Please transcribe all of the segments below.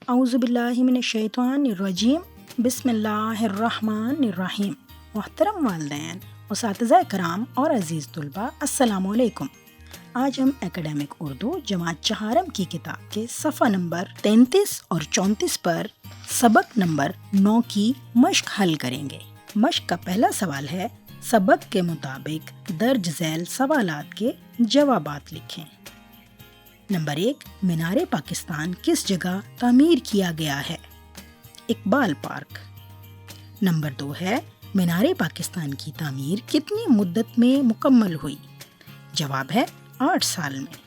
اعوذ باللہ من الشیطان الرجیم، بسم اللہ الرحمن الرحیم۔ محترم والدین، اساتذہ کرام اور عزیز طلباء، السلام علیکم۔ آج ہم اکیڈمک اردو جماعت چہارم کی کتاب کے صفحہ نمبر 33 اور 34 پر سبق نمبر 9 کی مشق حل کریں گے۔ مشق کا پہلا سوال ہے، سبق کے مطابق درج ذیل سوالات کے جوابات لکھیں۔ نمبر 1، مینار پاکستان کس جگہ تعمیر کیا گیا ہے؟ اقبال پارک۔ نمبر 2 ہے، مینار پاکستان کی تعمیر کتنی مدت میں مکمل ہوئی؟ جواب ہے 8 سال میں۔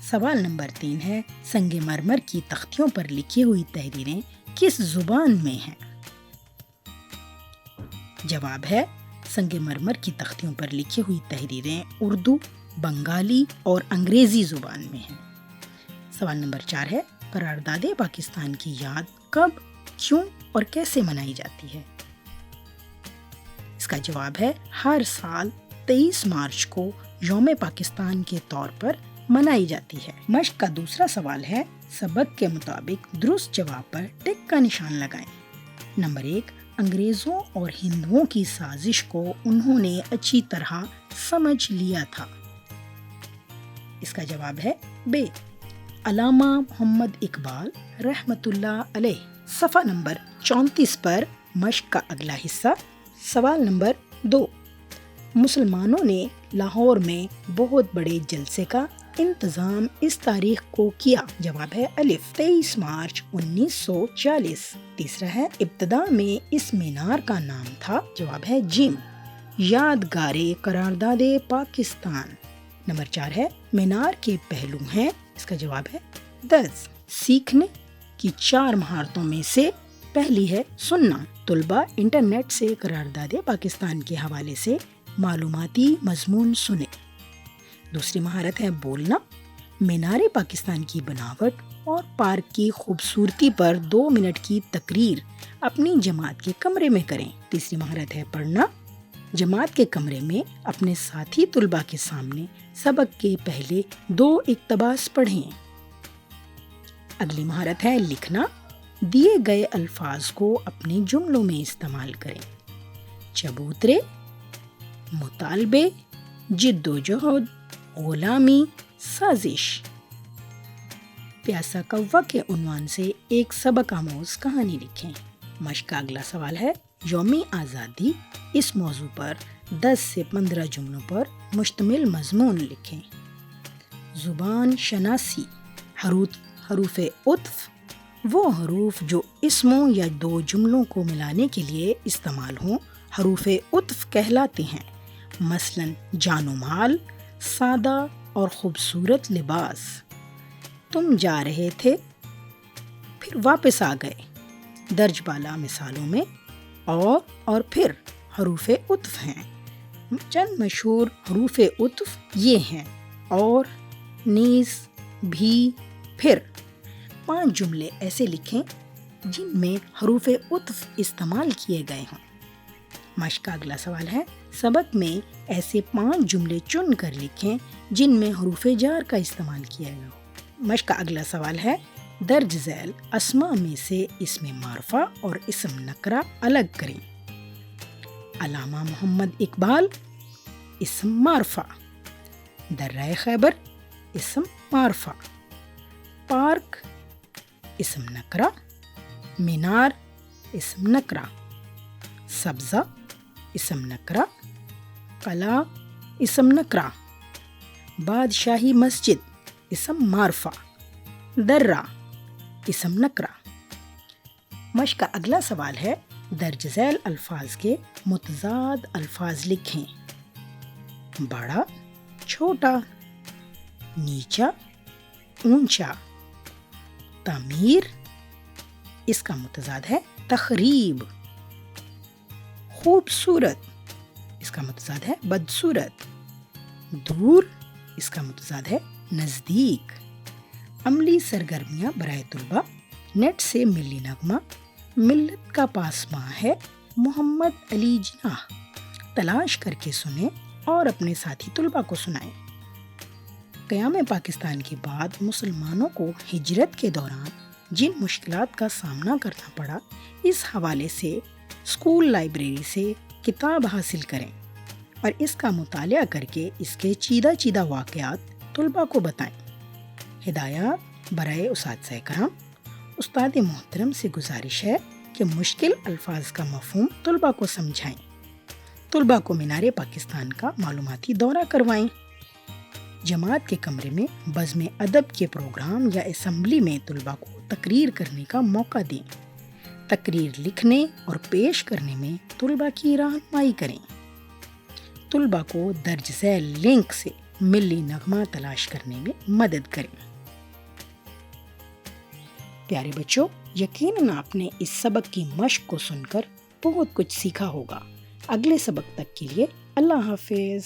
سوال نمبر 3 ہے، سنگ مرمر کی تختیوں پر لکھی ہوئی تحریریں کس زبان میں ہیں؟ جواب ہے، سنگ مرمر کی تختیوں پر لکھی ہوئی تحریریں اردو، بنگالی اور انگریزی زبان میں ہیں۔ سوال نمبر 4 ہے، قرارداد پاکستان کی یاد کب، کیوں اور کیسے منائی جاتی ہے؟ اس کا جواب ہے، ہر سال 23 مارچ کو یوم پاکستان کے طور پر منائی جاتی ہے۔ مشق کا دوسرا سوال ہے، سبق کے مطابق درست جواب پر ٹک کا نشان لگائیں۔ نمبر 1، انگریزوں اور ہندوؤں کی سازش کو انہوں نے اچھی طرح سمجھ لیا تھا۔ اس کا جواب ہے ب۔ علامہ محمد اقبال رحمۃ اللہ علیہ۔ صفحہ نمبر 34 پر مشق کا اگلا حصہ، سوال نمبر 2، مسلمانوں نے لاہور میں بہت بڑے جلسے کا انتظام اس تاریخ کو کیا؟ جواب ہے الف، 23 مارچ 1940۔ تیسرا ہے، ابتدا میں اس مینار کا نام تھا؟ جواب ہے جیم، یادگار قرارداد پاکستان۔ نمبر 4 ہے، مینار کے پہلو ہیں؟ اس کا جواب ہے 10۔ سیکھنے کی 4 مہارتوں میں سے پہلی ہے سننا۔ طلباء انٹرنیٹ سے قرارداد پاکستان کے حوالے سے معلوماتی مضمون سنیں۔ دوسری مہارت ہے بولنا۔ مینار پاکستان کی بناوٹ اور پارک کی خوبصورتی پر 2 منٹ کی تقریر اپنی جماعت کے کمرے میں کریں۔ تیسری مہارت ہے پڑھنا۔ جماعت کے کمرے میں اپنے ساتھی طلباء کے سامنے سبق کے پہلے 2 اقتباس پڑھیں۔ اگلی مہارت ہے لکھنا۔ دیے گئے الفاظ کو اپنے جملوں میں استعمال کریں۔ چبوترے، مطالبے، جد و جہد، غلامی، سازش۔ پیاسا کوا کے عنوان سے ایک سبق آموز کہانی لکھیں۔ مشق کا اگلا سوال ہے، یوم آزادی اس موضوع پر 10 سے 15 جملوں پر مشتمل مضمون لکھیں۔ زبان شناسی۔ حروف عطف وہ حروف جو اسموں یا 2 جملوں کو ملانے کے لیے استعمال ہوں، حروف عطف کہلاتے ہیں۔ مثلاً جان و مال، سادہ اور خوبصورت لباس، تم جا رہے تھے پھر واپس آ گئے۔ درج بالا مثالوں میں اور پھر حروف عطف ہیں۔ چند مشہور حروف عطف یہ ہیں، اور، نیز، بھی، پھر۔ 5 جملے ایسے لکھیں جن میں حروف عطف استعمال کیے گئے ہوں۔ مشق کا اگلا سوال ہے، سبق میں ایسے 5 جملے چن کر لکھیں جن میں حروف جار کا استعمال کیا گیا ہو۔ مشق کا اگلا سوال ہے، درج ذیل اسماء میں سے اسم معرفہ اور اسم نکرہ الگ کریں۔ علامہ محمد اقبال اسم معرفہ، درہ خیبر اسم معرفہ، پارک اسم نکرہ، مینار اسم نکرہ، سبزہ اسم نکرہ، قلعہ اسم نکرہ، بادشاہی مسجد اسم معرفہ، درہ اسم نکرہ۔ مشق کا اگلا سوال ہے، درج ذیل الفاظ کے متضاد الفاظ لکھیں۔ بڑا، چھوٹا، نیچا، اونچا۔ تعمیر، اس کا متضاد ہے تخریب۔ خوبصورت، اس کا متضاد ہے بدصورت۔ دور، اس کا متضاد ہے نزدیک۔ عملی سرگرمیاں برائے طلباء، نیٹ سے ملی نغمہ، ملت کا پاسماں ہے، محمد علی جناح، تلاش کر کے سنیں اور اپنے ساتھی طلباء کو سنائیں۔ قیام پاکستان کے بعد مسلمانوں کو ہجرت کے دوران جن مشکلات کا سامنا کرنا پڑا، اس حوالے سے اسکول لائبریری سے کتاب حاصل کریں اور اس کا مطالعہ کر کے اس کے چیدہ واقعات طلباء کو بتائیں۔ ہدایات برائے اساتذہ کرام، استاد محترم سے گزارش ہے کہ مشکل الفاظ کا مفہوم طلباء کو سمجھائیں، طلباء کو مینار پاکستان کا معلوماتی دورہ کروائیں، جماعت کے کمرے میں بزم ادب کے پروگرام یا اسمبلی میں طلباء کو تقریر کرنے کا موقع دیں، تقریر لکھنے اور پیش کرنے میں طلباء کی رہنمائی کریں، طلباء کو درج ذیل لنک سے ملی نغمہ تلاش کرنے میں مدد کریں۔ پیارے بچوں، یقیناً آپ نے اس سبق کی مشق کو سن کر بہت کچھ سیکھا ہوگا۔ اگلے سبق تک کے لیے اللہ حافظ۔